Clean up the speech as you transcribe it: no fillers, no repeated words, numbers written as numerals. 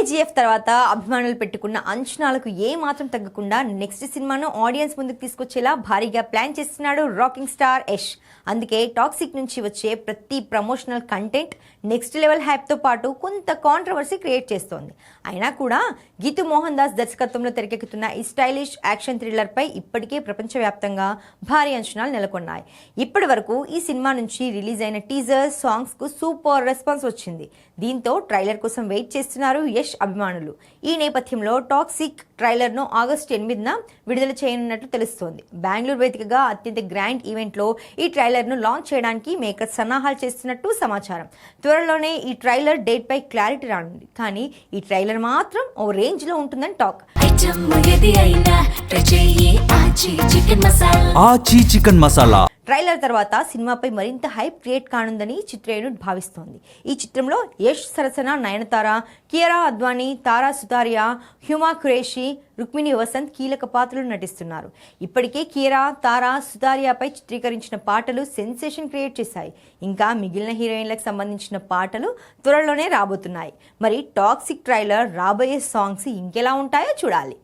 KGF తర్వాత అభిమానులు పెట్టుకున్న అంచనాలకు ఏ మాత్రం తగ్గకుండా నెక్స్ట్ సినిమాను ఆడియన్స్ ముందుకు తీసుకొచ్చేలా భారీగా ప్లాన్ చేస్తున్నాడు రాకింగ్ స్టార్ యష్. అందుకే టాక్సిక్ నుంచి వచ్చే ప్రతి ప్రమోషనల్ కంటెంట్ నెక్స్ట్ లెవెల్ హైప్తో పాటు కొంత కాంట్రవర్సీ క్రియేట్ చేస్తోంది. అయినా కూడా గీతు మోహన్ దాస్ దర్శకత్వంలో తెరకెక్కుతున్న ఈ స్టైలిష్ యాక్షన్ థ్రిల్లర్పై ఇప్పటికే ప్రపంచవ్యాప్తంగా భారీ అంచనాలు నెలకొన్నాయి. ఇప్పటి వరకు ఈ సినిమా నుంచి రిలీజ్ అయిన టీజర్ సాంగ్స్కు సూపర్ రెస్పాన్స్ వచ్చింది. దీంతో ట్రైలర్ కోసం వెయిట్ చేస్తున్నారు యష్ అభిమానులు. ఈ నేపథ్యంలో టాక్సిక్ ట్రైలర్ను ఆగస్టు 8న విడుదల చేయనున్నట్లు తెలుస్తోంది. బెంగళూరు వేదికగా అత్యంత గ్రాండ్ ఈవెంట్లో ఈ ట్రైలర్ను లాంచ్ చేయడానికి మేకర్స్ సన్నాహాలు చేస్తున్నట్టు సమాచారం. త్వరలోనే ఈ ట్రైలర్ డేట్ పై క్లారిటీ రానుంది. కానీ ఈ ట్రైలర్ మాత్రం ఓ రేంజ్ లో ఉంటుందని టాక్. చికెన్ మసాలా ట్రైలర్ తర్వాత సినిమాపై మరింత హైప్ క్రియేట్ కానుందని చిత్ర యూనిట్ భావిస్తోంది. ఈ చిత్రంలో యష్ సరసన నయనతార, కియారా అద్వానీ, తారా సుతారియా, హ్యూమా ఖురేషి, రుక్మిణి వసంత్ కీలక పాత్రలు నటిస్తున్నారు. ఇప్పటికే కియారా, తారా సుతారియాపై చిత్రీకరించిన పాటలు సెన్సేషన్ క్రియేట్ చేశాయి. ఇంకా మిగిలిన హీరోయిన్లకు సంబంధించిన పాటలు త్వరలోనే రాబోతున్నాయి. మరి టాక్సిక్ ట్రైలర్, రాబోయే సాంగ్స్ ఇంకెలా ఉంటాయో చూడాలి.